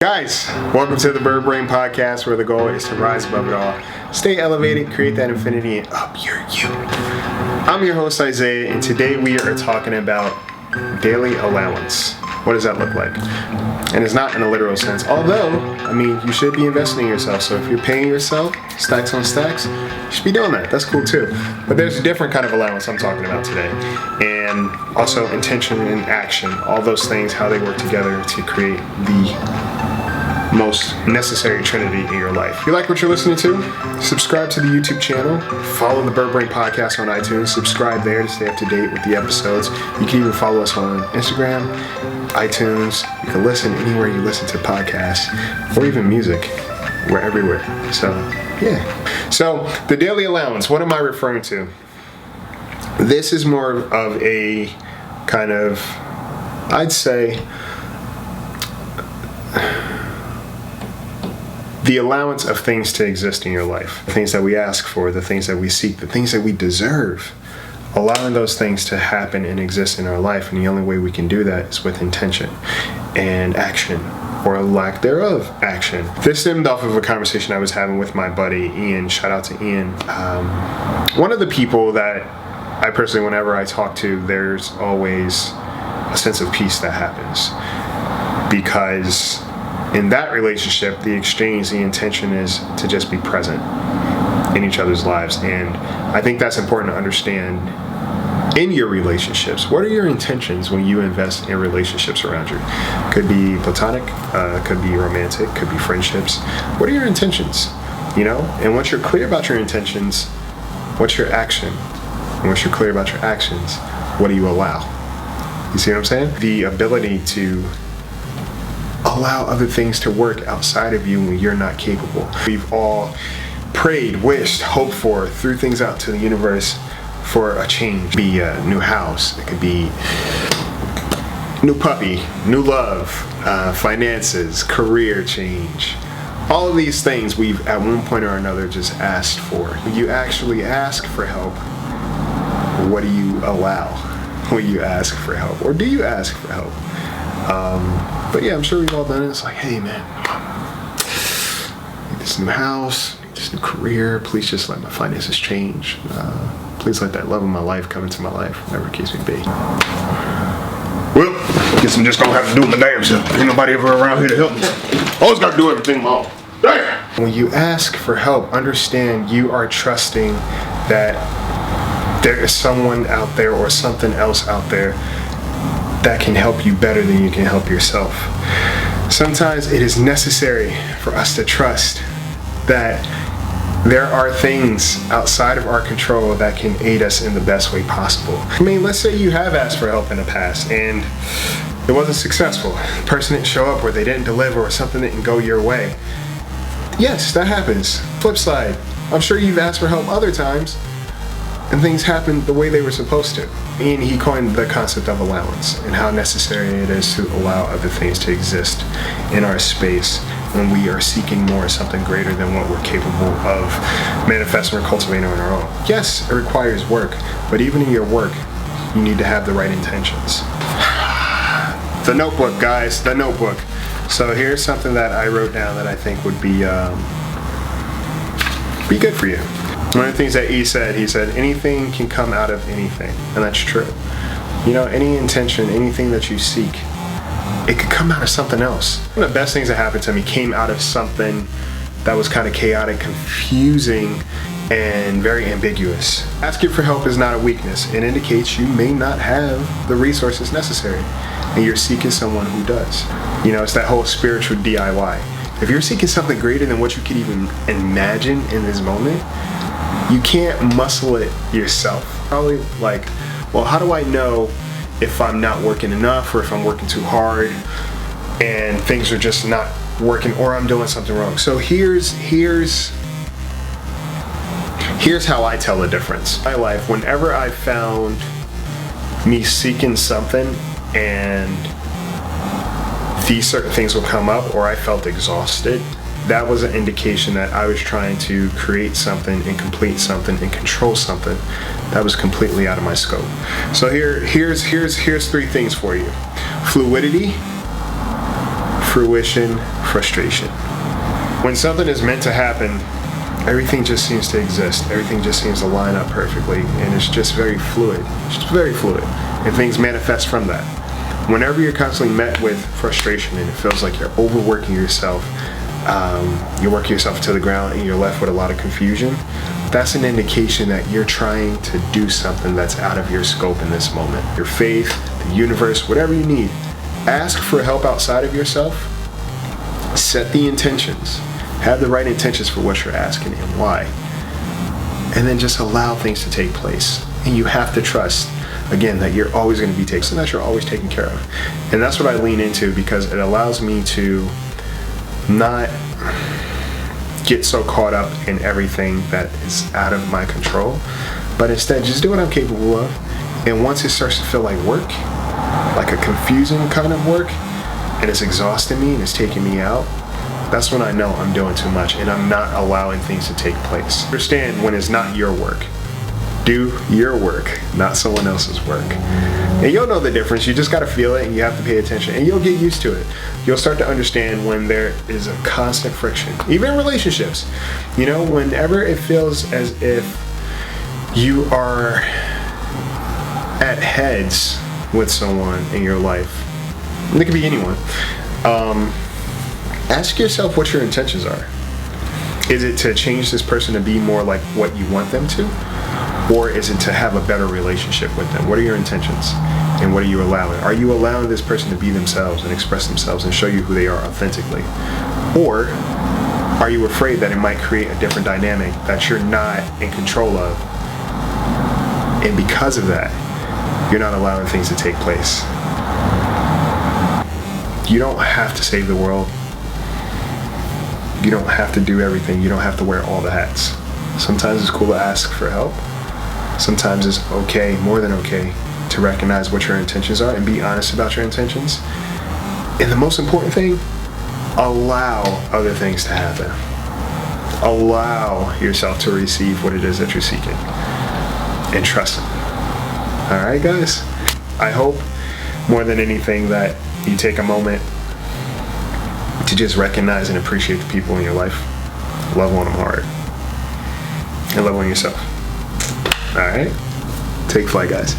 Guys, welcome to the Bird Brain Podcast, where the goal is to rise above it all, stay elevated, create that infinity, and up your you. I'm your host, Isaiah, and today we are talking about daily allowance. What does that look like? And it's not in a literal sense, although, you should be investing in yourself. So if you're paying yourself stacks on stacks, you should be doing that. That's cool too. But there's a different kind of allowance I'm talking about today. And also intention and action, all those things, how they work together to create the most necessary trinity in your life. If you like what you're listening to, subscribe to the YouTube channel, follow the Bird Brain Podcast on iTunes, subscribe there to stay up to date with the episodes. You can even follow us on Instagram, iTunes. You can listen anywhere you listen to podcasts or even music. We're everywhere. So, yeah. So, the daily allowance, what am I referring to? This is more of a kind of, I'd say, the allowance of things to exist in your life. The things that we ask for, the things that we seek, the things that we deserve. Allowing those things to happen and exist in our life. And the only way we can do that is with intention and action, or lack thereof action. This stemmed off of a conversation I was having with my buddy Ian. Shout out to Ian. One of the people that I personally, whenever I talk to, there's always a sense of peace that happens. Because in that relationship, the exchange, the intention is to just be present in each other's lives. And I think that's important to understand in your relationships. What are your intentions when you invest in relationships around you? Could be platonic, could be romantic, could be friendships. What are your intentions? And once you're clear about your intentions, what's your action? And once you're clear about your actions, what do you allow? You see what I'm saying? The ability to allow other things to work outside of you when you're not capable. We've all prayed, wished, hoped for, threw things out to the universe for a change. It could be a new house, it could be new puppy, new love, finances, career change. All of these things we've at one point or another just asked for. When you actually ask for help, what do you allow when you ask for help? Or do you ask for help? But yeah, I'm sure we've all done it. It's like, hey man, I need this new house, I need this new career. Please just let my finances change. Please let that love of my life come into my life, whatever the case may be. Well, guess I'm just gonna have to do it my damn self. Ain't nobody ever around here to help me. Always gotta do everything my own. Damn. When you ask for help, understand you are trusting that there is someone out there or something else out there that can help you better than you can help yourself. Sometimes it is necessary for us to trust that there are things outside of our control that can aid us in the best way possible. Let's say you have asked for help in the past and it wasn't successful. The person didn't show up or they didn't deliver or something didn't go your way. Yes, that happens. Flip side, I'm sure you've asked for help other times and things happened the way they were supposed to. And he coined the concept of allowance and how necessary it is to allow other things to exist in our space when we are seeking more, something greater than what we're capable of manifesting or cultivating on our own. Yes, it requires work, but even in your work, you need to have the right intentions. The notebook, guys, the notebook. So here's something that I wrote down that I think would be good for you. One of the things that he said, anything can come out of anything, and that's true. Any intention, anything that you seek, it could come out of something else. One of the best things that happened to me came out of something that was kind of chaotic, confusing, and very ambiguous. Asking for help is not a weakness. It indicates you may not have the resources necessary, and you're seeking someone who does. It's that whole spiritual DIY. If you're seeking something greater than what you could even imagine in this moment, you can't muscle it yourself. Probably like, well, how do I know if I'm not working enough or if I'm working too hard and things are just not working or I'm doing something wrong? So here's how I tell the difference. In my life, whenever I found me seeking something and these certain things will come up or I felt exhausted, that was an indication that I was trying to create something and complete something and control something that was completely out of my scope. So here's three things for you. Fluidity, fruition, frustration. When something is meant to happen, everything just seems to exist. Everything just seems to line up perfectly, and it's just very fluid. It's just very fluid, and things manifest from that. Whenever you're constantly met with frustration and it feels like you're overworking yourself, you're working yourself to the ground and you're left with a lot of confusion, that's an indication that you're trying to do something that's out of your scope in this moment. Your faith, the universe, whatever you need. Ask for help outside of yourself. Set the intentions. Have the right intentions for what you're asking and why. And then just allow things to take place. And you have to trust, again, that you're always going to be taken, that you're always taken care of. And that's what I lean into, because it allows me to not get so caught up in everything that is out of my control, but instead just do what I'm capable of. And once it starts to feel like work, like a confusing kind of work, and it's exhausting me and it's taking me out, that's when I know I'm doing too much and I'm not allowing things to take place. Understand when it's not your work. Do your work, not someone else's work. And you'll know the difference. You just got to feel it and you have to pay attention, and you'll get used to it. You'll start to understand when there is a constant friction, even in relationships. You know, whenever it feels as if you are at heads with someone in your life, and it could be anyone, ask yourself what your intentions are. Is it to change this person to be more like what you want them to? Or is it to have a better relationship with them? What are your intentions? And what are you allowing? Are you allowing this person to be themselves and express themselves and show you who they are authentically? Or are you afraid that it might create a different dynamic that you're not in control of? And because of that, you're not allowing things to take place. You don't have to save the world. You don't have to do everything. You don't have to wear all the hats. Sometimes it's cool to ask for help. Sometimes it's okay, more than okay, to recognize what your intentions are and be honest about your intentions. And the most important thing, allow other things to happen. Allow yourself to receive what it is that you're seeking. And trust it. All right, guys? I hope more than anything that you take a moment to just recognize and appreciate the people in your life. Love on them hard. And love on yourself. All right? Take flight, guys.